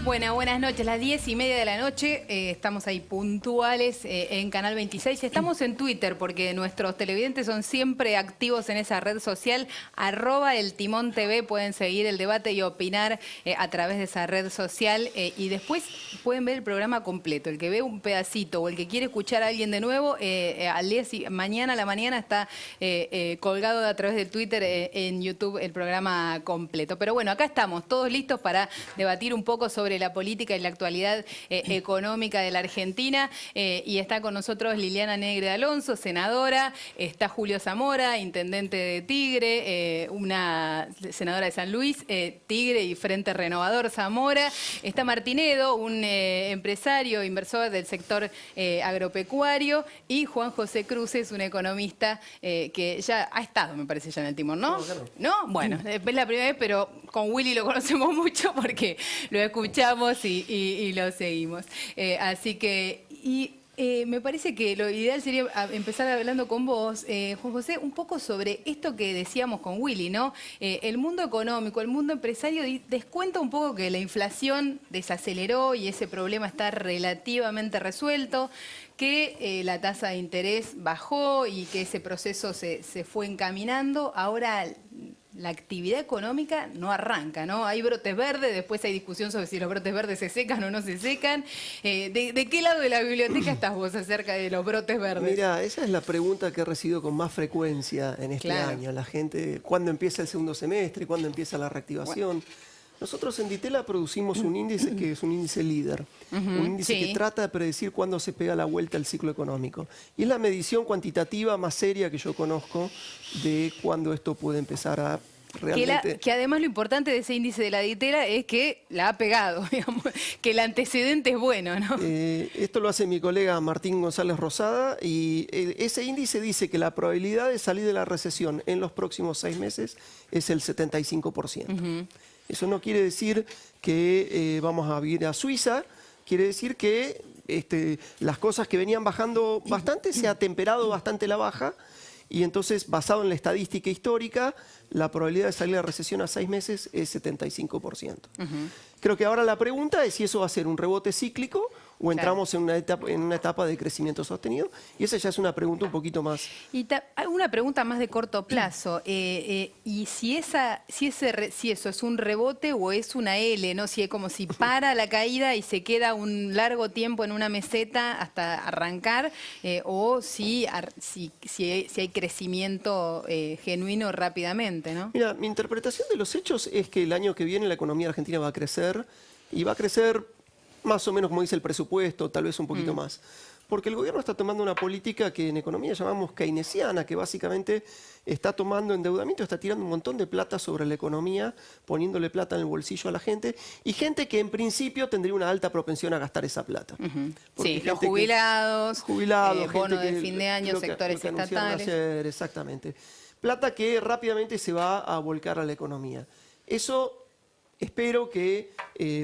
Bueno, buenas noches, las 10:30 de la noche, estamos ahí puntuales en Canal 26. Estamos en Twitter porque nuestros televidentes son siempre activos en esa red social, @elTimonTV, pueden seguir el debate y opinar a través de esa red social y después pueden ver el programa completo. El que ve un pedacito o el que quiere escuchar a alguien de nuevo, mañana a la mañana está colgado a través de Twitter en YouTube el programa completo. Pero bueno, acá estamos todos listos para debatir un poco sobre la política y la actualidad económica de la Argentina. Y está con nosotros Liliana Negre Alonso, senadora. Está Julio Zamora, intendente de Tigre, una senadora de San Luis, Tigre y Frente Renovador Zamora. Está Martinedo, un empresario, inversor del sector agropecuario. Y Juan José Cruces, un economista que ya ha estado, me parece, ya en el timón, ¿no? ¿No? Bueno, es la primera vez, pero con Willy lo conocemos mucho porque lo escuchamos y lo seguimos. Así que... me parece que lo ideal sería empezar hablando con vos, Juan José, un poco sobre esto que decíamos con Willy, ¿no? El mundo económico, el mundo empresario descuenta un poco que la inflación desaceleró y ese problema está relativamente resuelto, que la tasa de interés bajó y que ese proceso se fue encaminando. Ahora la actividad económica no arranca, ¿no? Hay brotes verdes, después hay discusión sobre si los brotes verdes se secan o no se secan. ¿De qué lado de la biblioteca estás vos acerca de los brotes verdes? Mira, esa es la pregunta que he recibido con más frecuencia en este año. La gente, ¿cuándo empieza el segundo semestre? ¿Cuándo empieza la reactivación? Nosotros en Ditela producimos un índice que es un índice líder, un índice que trata de predecir cuándo se pega la vuelta al ciclo económico. Y es la medición cuantitativa más seria que yo conozco de cuándo esto puede empezar a realmente... Que además lo importante de ese índice de la Ditela es que la ha pegado, digamos, que el antecedente es bueno, ¿no? Esto lo hace mi colega Martín González Rosada y ese índice dice que la probabilidad de salir de la recesión en los próximos 6 meses es el 75%. Eso no quiere decir que vamos a ir a Suiza, quiere decir que las cosas que venían bajando bastante, se ha temperado bastante la baja y entonces, basado en la estadística histórica, la probabilidad de salir de la recesión a 6 meses es 75%. Creo que ahora la pregunta es si eso va a ser un rebote cíclico o entramos en una etapa de crecimiento sostenido. Y esa ya es una pregunta un poquito más... Y una pregunta más de corto plazo. Y si eso es un rebote o es una L, ¿no? Si es como si para la caída y se queda un largo tiempo en una meseta hasta arrancar, o si hay crecimiento genuino rápidamente, ¿no? Mira, mi interpretación de los hechos es que el año que viene la economía argentina va a crecer y va a crecer más o menos como dice el presupuesto, tal vez un poquito más. Porque el gobierno está tomando una política que en economía llamamos keynesiana, que básicamente está tomando endeudamiento, está tirando un montón de plata sobre la economía, poniéndole plata en el bolsillo a la gente, y gente que en principio tendría una alta propensión a gastar esa plata. Sí, los jubilados, bonos de fin de año, sectores estatales. Ayer, exactamente. Plata que rápidamente se va a volcar a la economía. Eso... espero que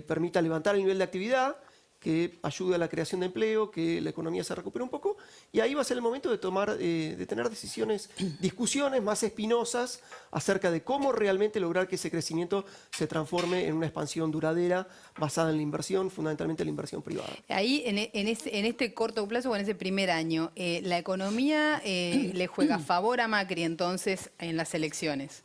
permita levantar el nivel de actividad, que ayude a la creación de empleo, que la economía se recupere un poco, y ahí va a ser el momento de tener discusiones más espinosas acerca de cómo realmente lograr que ese crecimiento se transforme en una expansión duradera basada en la inversión, fundamentalmente la inversión privada. Ahí, en este corto plazo o en ese primer año, la economía le juega a favor a Macri entonces en las elecciones.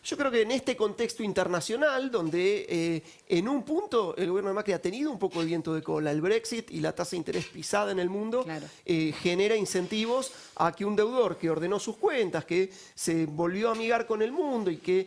Yo creo que en este contexto internacional, donde en un punto el gobierno de Macri ha tenido un poco de viento de cola, el Brexit y la tasa de interés pisada en el mundo, genera incentivos a que un deudor que ordenó sus cuentas, que se volvió a amigar con el mundo y que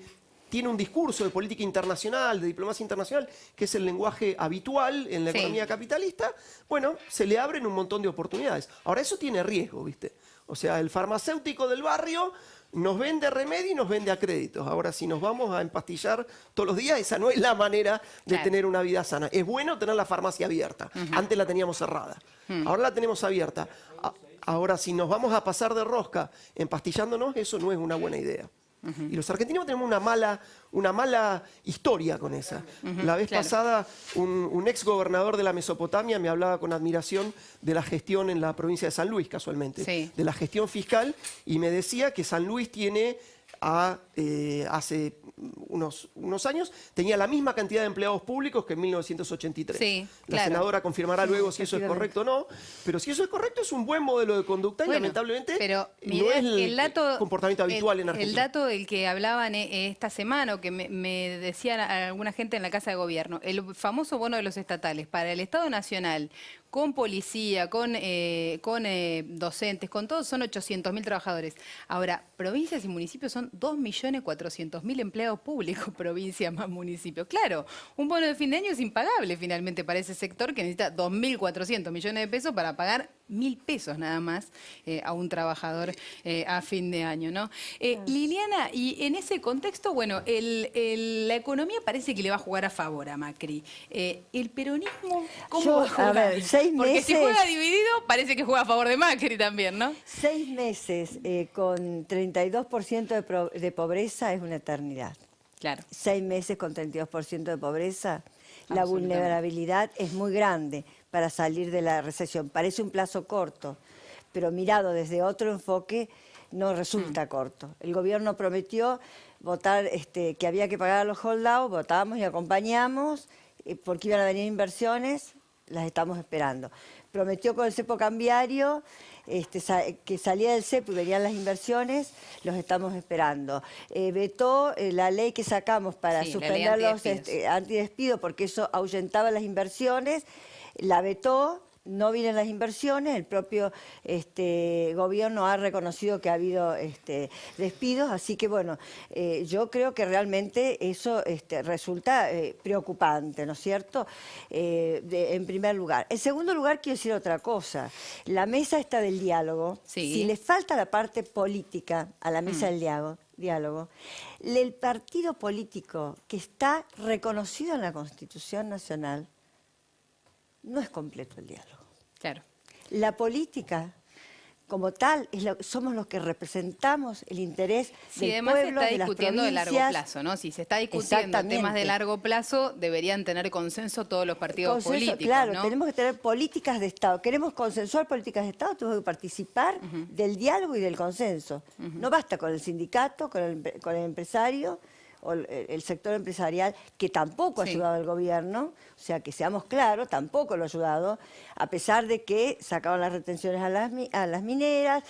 tiene un discurso de política internacional, de diplomacia internacional, que es el lenguaje habitual en la economía capitalista, bueno, se le abren un montón de oportunidades. Ahora, eso tiene riesgo, ¿viste? O sea, el farmacéutico del barrio nos vende remedio y nos vende a créditos. Ahora, si nos vamos a empastillar todos los días, esa no es la manera de tener una vida sana. Es bueno tener la farmacia abierta. Antes la teníamos cerrada. Ahora la tenemos abierta. Ahora, si nos vamos a pasar de rosca empastillándonos, eso no es una buena idea. Y los argentinos tenemos una mala historia con esa. La vez pasada, un ex gobernador de la Mesopotamia me hablaba con admiración de la gestión en la provincia de San Luis, casualmente, de la gestión fiscal, y me decía que San Luis tiene hace unos años, tenía la misma cantidad de empleados públicos que en 1983. Sí, la claro. senadora confirmará luego si eso es correcto o no, pero si eso es correcto es un buen modelo de conducta y lamentablemente pero no es el dato, comportamiento habitual en Argentina. El dato del que hablaban esta semana, o que me decían alguna gente en la Casa de Gobierno, el famoso bono de los estatales para el Estado Nacional, con policía, con docentes, con todos, son 800.000 trabajadores. Ahora, provincias y municipios son 2.400.000 empleados públicos, provincia más municipios. Claro, un bono de fin de año es impagable finalmente para ese sector que necesita 2.400 millones de pesos para pagar 1.000 pesos nada más a un trabajador a fin de año, ¿no? Liliana, y en ese contexto, bueno, la economía parece que le va a jugar a favor a Macri. ¿El peronismo cómo va a jugar? A ver, 6 Porque meses, si juega dividido, parece que juega a favor de Macri también, ¿no? 6 meses con 32% de pobreza es una eternidad. Claro. 6 meses con 32% de pobreza, la Absolutamente. vulnerabilidad es muy grande para salir de la recesión. Parece un plazo corto, pero mirado desde otro enfoque no resulta corto. El gobierno prometió votar que había que pagar a los holdouts, votamos y acompañamos porque iban a venir inversiones, las estamos esperando. Prometió con el cepo cambiario que salía del cepo y venían las inversiones, los estamos esperando. Vetó la ley que sacamos para Sí, suspender la los ley antidespidos. antidespidos porque eso ahuyentaba las inversiones, la vetó. No vienen las inversiones, el propio gobierno ha reconocido que ha habido despidos, así que bueno, yo creo que realmente eso resulta preocupante, ¿no es cierto? En primer lugar. En segundo lugar, quiero decir otra cosa. La mesa está del diálogo. Sí. Si le falta la parte política a la mesa del diálogo, el partido político que está reconocido en la Constitución Nacional, no es completo el diálogo. Claro. La política, como tal, somos los que representamos el interés Si del además se pueblo, está de las discutiendo de largo provincias. plazo, ¿no? Si se está discutiendo Exactamente. temas de largo plazo, deberían tener consenso todos los partidos Consenso, políticos, claro, ¿no? tenemos que tener políticas de Estado. Queremos consensuar políticas de Estado, tenemos que participar del diálogo y del consenso. No basta con el sindicato, con el empresario o el sector empresarial, que tampoco ha Sí. ayudado al gobierno, o sea, que seamos claros, tampoco lo ha ayudado, a pesar de que sacaron las retenciones a las mineras,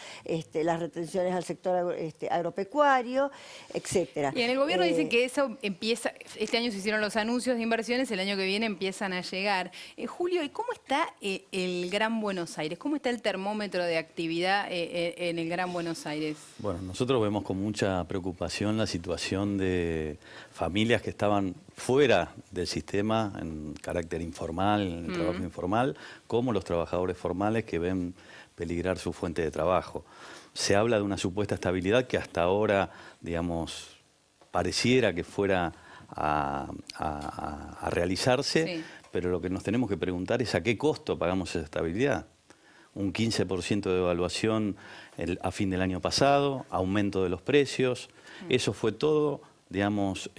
las retenciones al sector agropecuario, etcétera. Y en el gobierno dicen que eso empieza, este año se hicieron los anuncios de inversiones, el año que viene empiezan a llegar. Julio, ¿y cómo está el Gran Buenos Aires? ¿Cómo está el termómetro de actividad en el Gran Buenos Aires? Bueno, nosotros vemos con mucha preocupación la situación de familias que estaban fuera del sistema en carácter informal, en el trabajo informal, como los trabajadores formales que ven peligrar su fuente de trabajo. Se habla de una supuesta estabilidad que hasta ahora, digamos, pareciera que fuera a realizarse, Sí. pero lo que nos tenemos que preguntar es a qué costo pagamos esa estabilidad. Un 15% de devaluación a fin del año pasado, aumento de los precios, eso fue todo, digamos,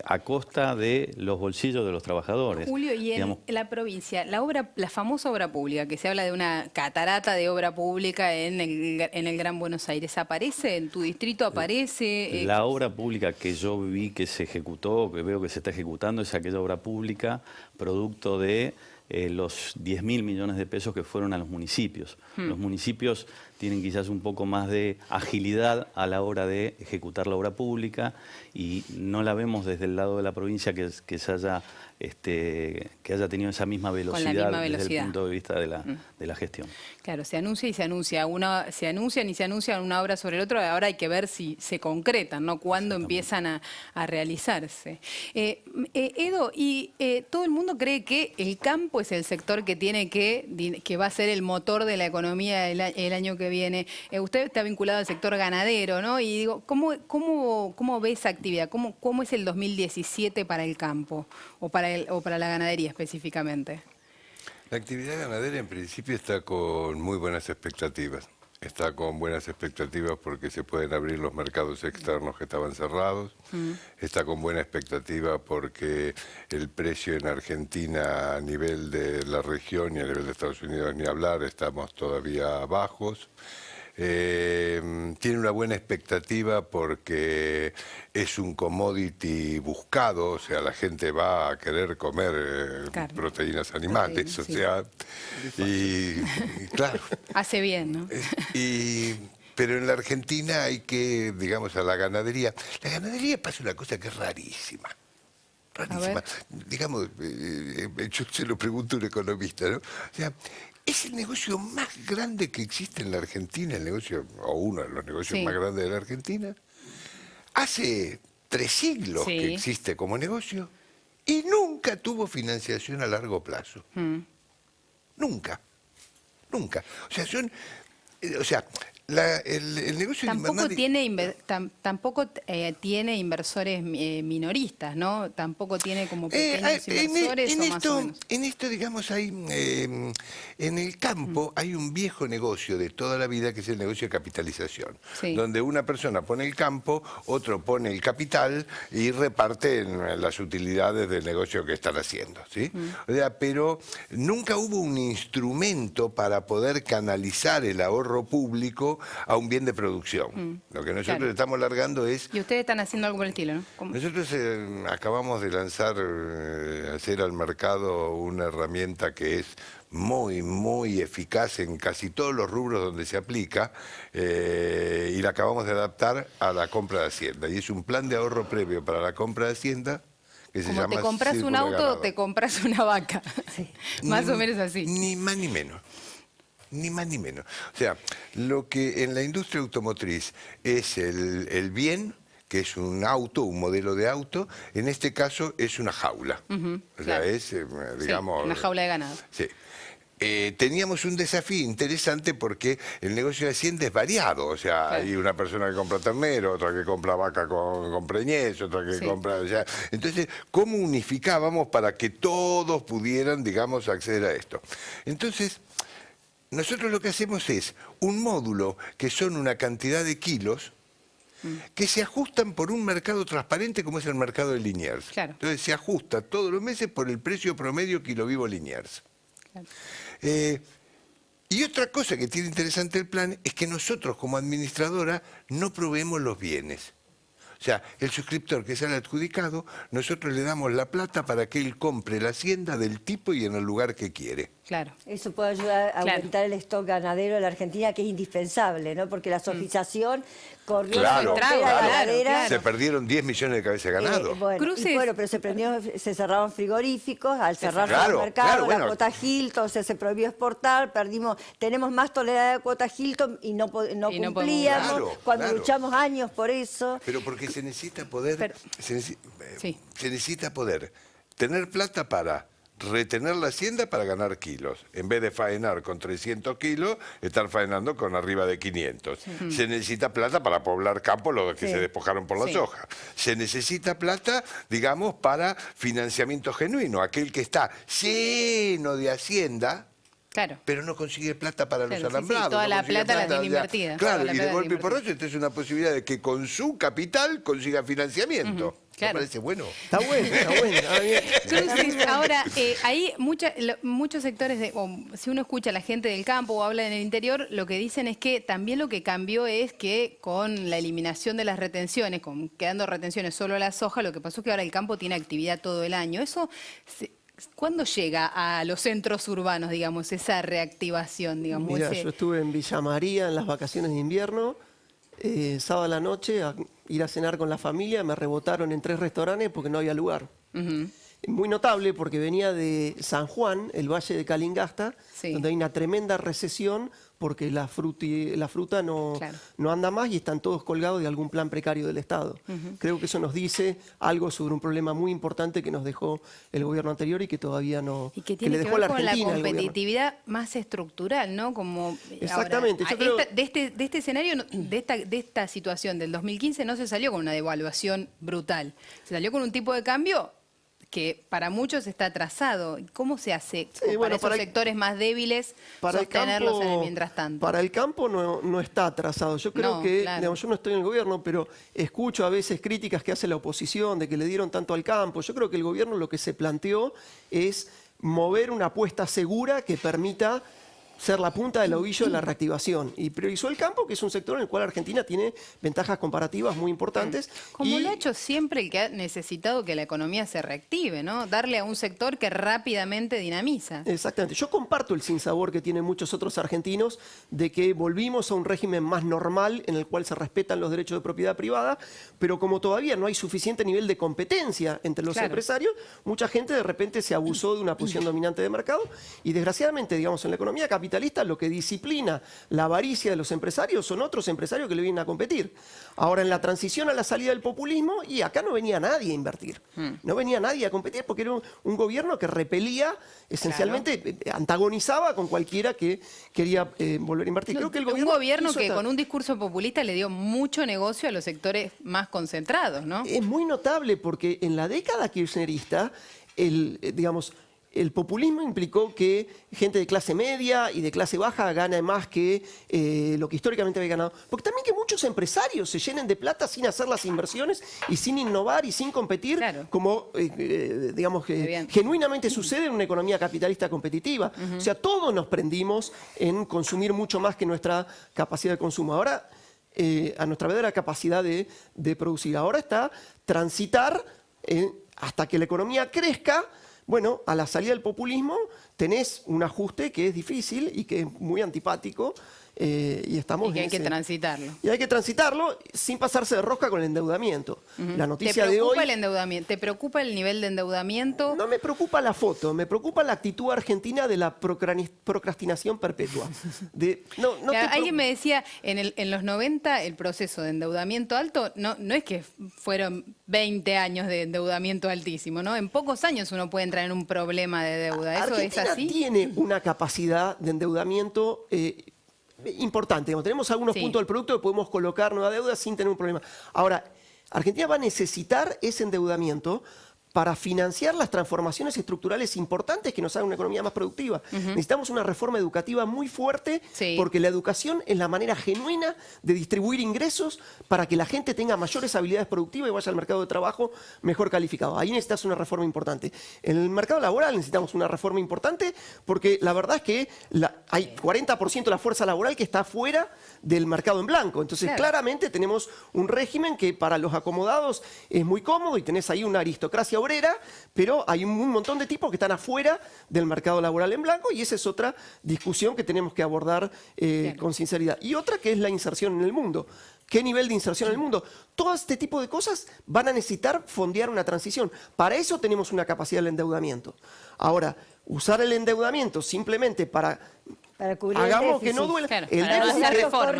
a costa de los bolsillos de los trabajadores. Julio, y en la provincia, la famosa obra pública, que se habla de una catarata de obra pública en el Gran Buenos Aires, ¿aparece? ¿En tu distrito aparece? La obra pública que yo vi que se ejecutó, que veo que se está ejecutando, es aquella obra pública producto de los 10.000 millones de pesos que fueron a los municipios. Los municipios tienen quizás un poco más de agilidad a la hora de ejecutar la obra pública y no la vemos desde el lado de la provincia que haya tenido esa misma velocidad, desde el punto de vista de la gestión. Claro, se anuncia y se anuncia. Se anuncian y se anuncian una obra sobre el otro, ahora hay que ver si se concretan, ¿no? Cuándo empiezan a realizarse. Edo, y todo el mundo cree que el campo es el sector que va a ser el motor de la economía el año que viene. Usted está vinculado al sector ganadero, ¿no? Y digo, ¿cómo ve esa actividad? ¿Cómo es el 2017 para el campo o para la ganadería específicamente? La actividad ganadera en principio está con muy buenas expectativas. Está con buenas expectativas porque se pueden abrir los mercados externos que estaban cerrados. Está con buena expectativa porque el precio en Argentina a nivel de la región y a nivel de Estados Unidos ni hablar, estamos todavía bajos. tiene una buena expectativa porque es un commodity buscado, o sea, la gente va a querer comer proteínas animales, y claro. Hace bien, ¿no? Pero en la Argentina hay que, digamos, a la ganadería pasa una cosa que es rarísima. Rarísima. Digamos, yo se lo pregunto a un economista, ¿no? O sea, es el negocio más grande que existe en la Argentina, el negocio, o uno de los negocios más grandes de la Argentina. Hace 3 siglos que existe como negocio y nunca tuvo financiación a largo plazo. Nunca. Nunca. O sea, el negocio tampoco tiene inversores minoristas, ¿no? Tampoco tiene como pequeños inversores o más o menos. En esto, digamos, hay en el campo hay un viejo negocio de toda la vida que es el negocio de capitalización, donde una persona pone el campo, otro pone el capital y reparten las utilidades del negocio que están haciendo, ¿sí? O sea, pero nunca hubo un instrumento para poder canalizar el ahorro público a un bien de producción. Lo que nosotros estamos largando es... Y ustedes están haciendo algo por el estilo, ¿no? ¿Cómo? Nosotros acabamos de lanzar, hacer al mercado una herramienta que es muy, muy eficaz en casi todos los rubros donde se aplica, y la acabamos de adaptar a la compra de Hacienda. Y es un plan de ahorro previo para la compra de Hacienda, que se llama te compras un auto, te compras una vaca. Más o menos así. Ni más ni menos. Ni más ni menos. O sea, lo que en la industria automotriz es el bien, que es un auto, un modelo de auto, en este caso es una jaula. O sea, es, digamos... una jaula de ganado. Sí. Teníamos un desafío interesante porque el negocio de Hacienda es variado, o sea, hay una persona que compra ternero, otra que compra vaca con preñez, otra que compra... O sea, entonces, ¿cómo unificábamos para que todos pudieran, digamos, acceder a esto? Entonces, nosotros lo que hacemos es un módulo que son una cantidad de kilos que se ajustan por un mercado transparente como es el mercado de Liniers. Entonces se ajusta todos los meses por el precio promedio kilo vivo Liniers. Y otra cosa que tiene interesante el plan es que nosotros como administradora no proveemos los bienes. O sea, el suscriptor que sale adjudicado, nosotros le damos la plata para que él compre la hacienda del tipo y en el lugar que quiere. Claro. Eso puede ayudar a aumentar el stock ganadero de la Argentina, que es indispensable, ¿no? Porque la sofistización corrió la frontera ganadera. Se perdieron 10 millones de cabezas de ganado. Bueno, pero se cerraron frigoríficos, al cerrarse el mercado, la cuota Hilton, se prohibió exportar, tenemos más toneladas de cuota Hilton y no cumplíamos, cuando luchamos años por eso. Pero porque se necesita poder, se necesita poder tener plata para retener la hacienda para ganar kilos. En vez de faenar con 300 kilos, estar faenando con arriba de 500. Se necesita plata para poblar campos, los que se despojaron por la soja. Se necesita plata, digamos, para financiamiento genuino. Aquel que está lleno de hacienda, pero no consigue plata para los alambrados. Toda la plata la tiene invertida. Claro, y de golpe y porrazo, esta es una posibilidad de que con su capital consiga financiamiento. ¿Me parece bueno? Está bueno, está bueno. Ahora, hay muchos sectores, si uno escucha a la gente del campo o habla en el interior, lo que dicen es que también lo que cambió es que con la eliminación de las retenciones, quedando retenciones solo a la soja, lo que pasó es que ahora el campo tiene actividad todo el año. Eso... ¿Cuándo llega a los centros urbanos, digamos, esa reactivación? Digamos, Mira, yo estuve en Villa María en las vacaciones de invierno, sábado a la noche, a ir a cenar con la familia, me rebotaron en 3 restaurantes porque no había lugar. Muy notable porque venía de San Juan, el Valle de Calingasta, donde hay una tremenda recesión porque la fruta no anda más y están todos colgados de algún plan precario del Estado. Creo que eso nos dice algo sobre un problema muy importante que nos dejó el gobierno anterior y que todavía no... Y que tiene que ver con la competitividad más estructural, ¿no? Como exactamente. Ahora, yo creo... de este escenario, de esta situación del 2015 no se salió con una devaluación brutal. Se salió con un tipo de cambio que para muchos está atrasado. ¿Cómo se hace para esos sectores más débiles sostenerlos en el mientras tanto? Para el campo no está atrasado. Yo creo que, digamos, yo no estoy en el gobierno, pero escucho a veces críticas que hace la oposición de que le dieron tanto al campo. Yo creo que el gobierno lo que se planteó es mover una apuesta segura que permita ser la punta del ovillo de la reactivación y priorizó el campo, que es un sector en el cual Argentina tiene ventajas comparativas muy importantes. Como lo ha hecho siempre el que ha necesitado que la economía se reactive, ¿no? Darle a un sector que rápidamente dinamiza. Exactamente. Yo comparto el sinsabor que tienen muchos otros argentinos de que volvimos a un régimen más normal en el cual se respetan los derechos de propiedad privada, pero como todavía no hay suficiente nivel de competencia entre los empresarios, mucha gente de repente se abusó de una posición dominante de mercado y desgraciadamente, digamos, en la economía capitalista lo que disciplina la avaricia de los empresarios son otros empresarios que le vienen a competir. Ahora, en la transición a la salida del populismo, y acá no venía nadie a invertir, no venía nadie a competir porque era un gobierno que repelía, esencialmente antagonizaba con cualquiera que quería volver a invertir. Creo que el gobierno que con un discurso populista le dio mucho negocio a los sectores más concentrados, ¿no? Es muy notable porque en la década kirchnerista, digamos, el populismo implicó que gente de clase media y de clase baja gane más que lo que históricamente había ganado. Porque también que muchos empresarios se llenen de plata sin hacer las inversiones y sin innovar y sin competir, como digamos que genuinamente sucede en una economía capitalista competitiva. O sea, todos nos prendimos en consumir mucho más que nuestra capacidad de consumo. Ahora, a nuestra verdadera capacidad de producir. Ahora está transitar hasta que la economía crezca. Bueno, a la salida del populismo tenés un ajuste que es difícil y que es muy antipático. Y estamos y que hay que transitarlo. Y hay que transitarlo sin pasarse de rosca con el endeudamiento. La noticia de hoy... ¿Te preocupa el endeudamiento? ¿Te preocupa el nivel de endeudamiento? No me preocupa la foto, me preocupa la actitud argentina de la procrastinación perpetua. Alguien me decía, en los 90 el proceso de endeudamiento alto no es que fueron 20 años de endeudamiento altísimo, ¿no? En pocos años uno puede entrar en un problema de deuda. ¿Eso Argentina es así? Tiene una capacidad de endeudamiento importante. Digamos, tenemos algunos puntos del producto que podemos colocar nueva deuda sin tener un problema. Ahora, Argentina va a necesitar ese endeudamiento para financiar las transformaciones estructurales importantes que nos hagan una economía más productiva. Necesitamos una reforma educativa muy fuerte porque la educación es la manera genuina de distribuir ingresos para que la gente tenga mayores habilidades productivas y vaya al mercado de trabajo mejor calificado. Ahí necesitas una reforma importante. En el mercado laboral necesitamos una reforma importante porque la verdad es que hay 40% de la fuerza laboral que está fuera del mercado en blanco. Entonces, claramente tenemos un régimen que para los acomodados es muy cómodo y tenés ahí una aristocracia obrera, pero hay un montón de tipos que están afuera del mercado laboral en blanco y esa es otra discusión que tenemos que abordar con sinceridad. Y otra que es la inserción en el mundo. ¿Qué nivel de inserción en el mundo? Todo este tipo de cosas van a necesitar fondear una transición. Para eso tenemos una capacidad del endeudamiento. Ahora, usar el endeudamiento simplemente para cubrir hagamos el déficit. que no duela. Claro, El para déficit hacer es- reformas.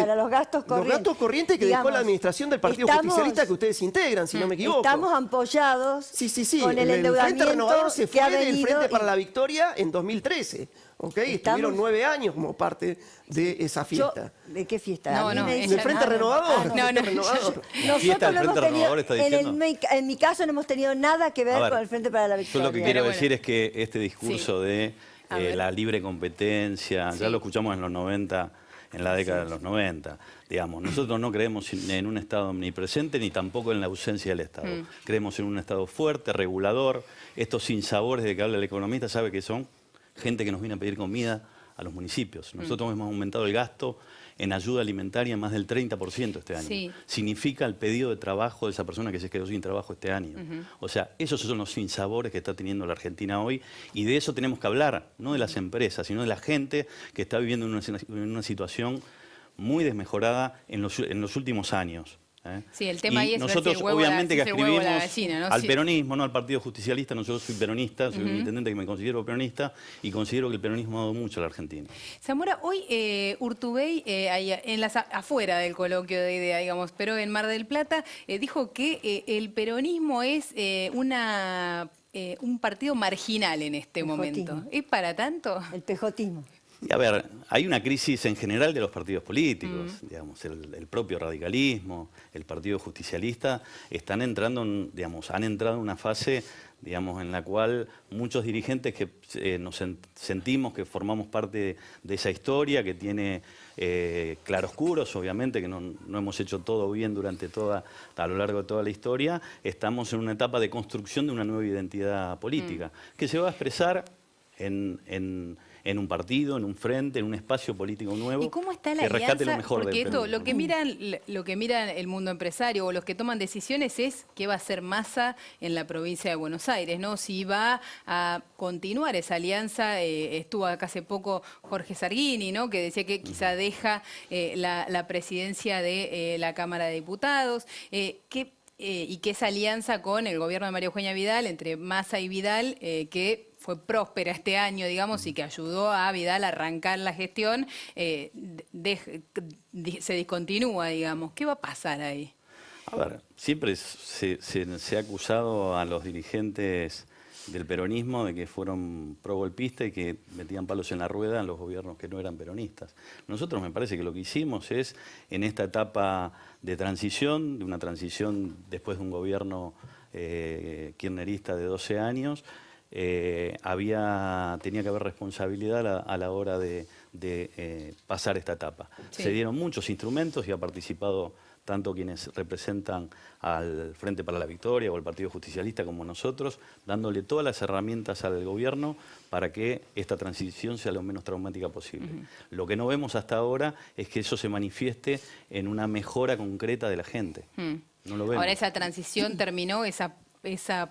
Para los gastos corrientes. Los gastos corrientes que dejó la administración del Partido Justicialista que ustedes integran, si no me equivoco. Estamos ampollados Sí. con el Frente endeudamiento Renovador se que ha fue del venido Frente para y- la Victoria en 2013. Estuvieron 9 años como parte de esa fiesta. ¿De qué fiesta? No, A mí no, me ella- dicen- ¿Del Frente Renovador? No, Frente no. Renovador. fiesta del Nosotros no hemos Frente tenido, Renovador está diciendo. en mi caso no hemos tenido nada que ver A ver, con el Frente para la Yo Victoria. lo que quiero Pero bueno. decir es que este discurso de A ver. la libre competencia, ya lo escuchamos en los 90, en la década de los 90, digamos, nosotros no creemos en un Estado omnipresente ni tampoco en la ausencia del Estado. Creemos en un Estado fuerte, regulador. Estos sinsabores de que habla el economista sabe que son gente que nos viene a pedir comida a los municipios. Nosotros hemos aumentado el gasto en ayuda alimentaria en más del 30% este año. Sí. Significa el pedido de trabajo de esa persona que se quedó sin trabajo este año. O sea, esos son los sinsabores que está teniendo la Argentina hoy y de eso tenemos que hablar, no de las empresas, sino de la gente que está viviendo en una situación muy desmejorada en los últimos años. Sí, el tema Y ahí es ver si nosotros el huevo o la- obviamente si que es el huevo o la escribimos gallina, ¿no? al Sí. peronismo, no al Partido Justicialista. Nosotros soy peronista, soy un intendente que me considero peronista y considero que el peronismo ha dado mucho a la Argentina. Zamora, hoy Urtubey, ahí afuera del coloquio de idea, digamos, pero en Mar del Plata, dijo que el peronismo es un partido marginal en este Pejotismo. momento. ¿Es para tanto? El pejotismo. Y a ver, hay una crisis en general de los partidos políticos, digamos, el propio radicalismo, el Partido Justicialista, están entrando, han entrado en una fase, digamos, en la cual muchos dirigentes que nos sentimos que formamos parte de esa historia, que tiene claroscuros, obviamente, que no hemos hecho todo bien a lo largo de toda la historia, estamos en una etapa de construcción de una nueva identidad política, que se va a expresar en en un partido, en un frente, en un espacio político nuevo. ¿Y cómo está la que rescate alianza? lo mejor Porque del esto, peronismo. lo que mira el mundo empresario o los que toman decisiones es qué va a hacer Massa en la provincia de Buenos Aires, ¿no? Si va a continuar esa alianza. Estuvo acá hace poco Jorge Sarguini, ¿no? Que decía que quizá deja la presidencia de la Cámara de Diputados. Y que esa alianza con el gobierno de María Eugenia Vidal, entre Massa y Vidal, que fue próspera este año, digamos, y que ayudó a Vidal a arrancar la gestión, se discontinúa, digamos. ¿Qué va a pasar ahí? A ver, siempre se ha acusado a los dirigentes del peronismo de que fueron pro-golpistas y que metían palos en la rueda en los gobiernos que no eran peronistas. Nosotros me parece que lo que hicimos es, en esta etapa de transición, de una transición después de un gobierno kirchnerista de 12 años, tenía que haber responsabilidad a la hora de pasar esta etapa. Sí. Se dieron muchos instrumentos y ha participado tanto quienes representan al Frente para la Victoria o al Partido Justicialista como nosotros, dándole todas las herramientas al gobierno para que esta transición sea lo menos traumática posible. Lo que no vemos hasta ahora es que eso se manifieste en una mejora concreta de la gente. No lo vemos. Ahora esa transición terminó, esa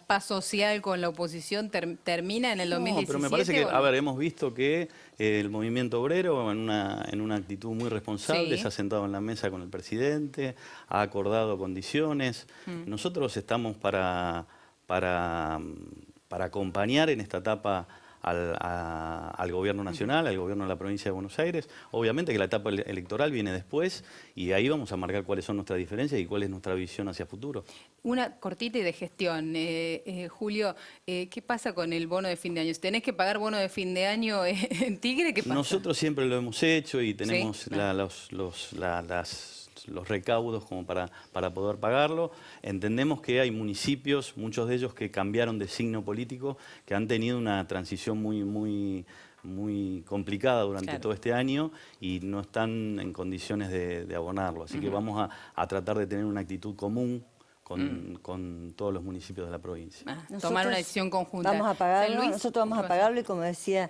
paz social con la oposición termina en el 2017. No, pero me parece que, a ver, hemos visto que el movimiento obrero, en una actitud muy responsable, Sí. se ha sentado en la mesa con el presidente, ha acordado condiciones. Nosotros estamos para acompañar en esta etapa al gobierno nacional, al gobierno de la provincia de Buenos Aires. Obviamente que la etapa electoral viene después y ahí vamos a marcar cuáles son nuestras diferencias y cuál es nuestra visión hacia futuro. Una cortita y de gestión. Julio, ¿qué pasa con el bono de fin de año? Si tenés que pagar bono de fin de año en Tigre, ¿qué pasa? Nosotros siempre lo hemos hecho y tenemos ¿Sí? los recaudos como para poder pagarlo. Entendemos que hay municipios, muchos de ellos que cambiaron de signo político, que han tenido una transición muy complicada durante todo este año y no están en condiciones de abonarlo. Así que vamos a tratar de tener una actitud común con todos los municipios de la provincia. Tomar una decisión conjunta. Vamos a pagarlo, San Luis, nosotros vamos ¿qué a pasa? pagarlo y como decía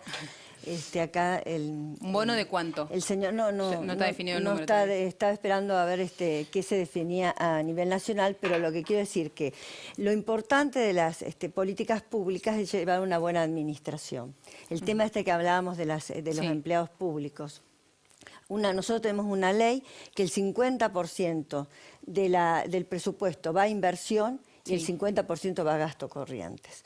acá ¿Un bono de cuánto? el señor No está definido el número está, todavía. estaba esperando a ver qué se definía a nivel nacional, pero lo que quiero decir que lo importante de las políticas públicas es llevar una buena administración. El tema que hablábamos de los empleados públicos. Nosotros tenemos una ley que el 50% del presupuesto va a inversión y el 50% va a gastos corrientes.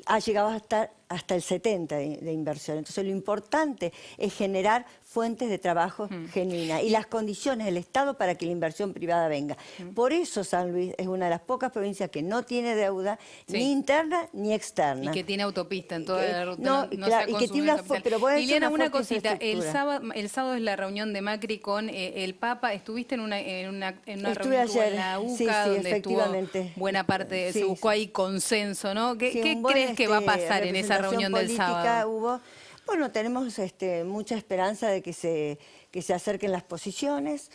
Ha llegado a estar hasta el 70% de inversión. Entonces lo importante es generar fuentes de trabajo genuinas y las condiciones del Estado para que la inversión privada venga. Por eso San Luis es una de las pocas provincias que no tiene deuda ni interna ni externa. Y que tiene autopista en toda la ruta. No, claro, y que tiene Liliana, una cosita. El sábado sábado es la reunión de Macri con el Papa. ¿Estuviste en una Estuve reunión ayer, en la UCA sí, donde efectivamente. estuvo buena parte, Sí, se buscó ahí consenso, ¿no? ¿Qué un buen, crees que va a pasar en esa reunión del sábado? Hubo, bueno, tenemos mucha esperanza de que se acerquen las posiciones.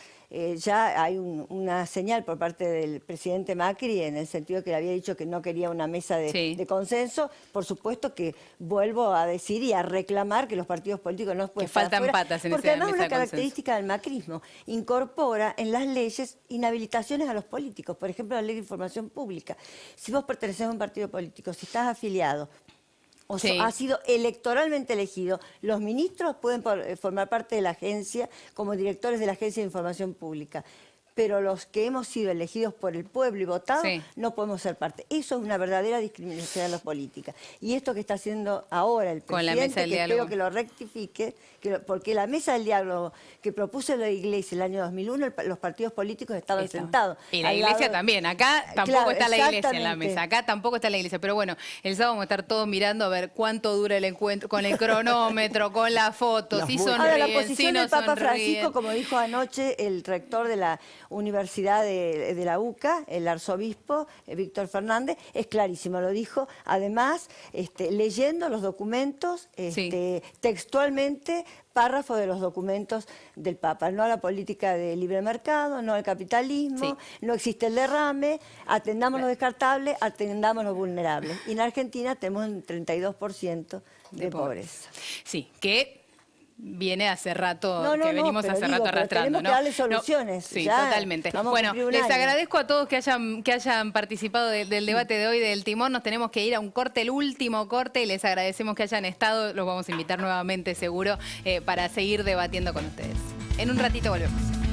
Ya hay una señal por parte del presidente Macri en el sentido que le había dicho que no quería una mesa de consenso. Por supuesto que vuelvo a decir y a reclamar que los partidos políticos no pueden Que faltan estar afuera, patas en porque esa además mesa una de consenso. característica del macrismo incorpora en las leyes inhabilitaciones a los políticos. Por ejemplo, la ley de información pública. Si vos perteneces a un partido político, si estás afiliado o ha sido electoralmente elegido, los ministros pueden formar parte de la agencia como directores de la Agencia de Información Pública. Pero los que hemos sido elegidos por el pueblo y votados no podemos ser parte. Eso es una verdadera discriminación a los políticos. Y esto que está haciendo ahora el Con la presidente, mesa del que diálogo. espero que lo rectifique, porque la mesa del diálogo que propuso la Iglesia el año 2001, los partidos políticos estaban sentados. Y la al Iglesia lado también. Acá tampoco Claro, está la Iglesia en la exactamente. mesa. Acá tampoco está la Iglesia. Pero bueno, el sábado vamos a estar todos mirando a ver cuánto dura el encuentro, con el cronómetro, con las fotos, Las si multas. Ahora, sonríen, la si posición no del Papa sonríen. Francisco, como dijo anoche el rector de la Universidad de la UCA, el arzobispo Víctor Fernández, es clarísimo, lo dijo. Además, leyendo los documentos, textualmente, párrafos de los documentos del Papa. No a la política de libre mercado, no al capitalismo, no existe el derrame, atendamos lo descartable, atendamos lo vulnerable. Y en Argentina tenemos un 32% de pobreza. Sí, que viene hace rato, No, que venimos pero hace digo, rato pero arrastrando, tenemos ¿no? que darle soluciones. Sí, ya totalmente. vamos a Bueno, cumplir un les año. agradezco a todos que hayan participado del debate de hoy del Timón. Nos tenemos que ir a un corte, el último corte, y les agradecemos que hayan estado. Los vamos a invitar nuevamente, seguro, para seguir debatiendo con ustedes. En un ratito volvemos.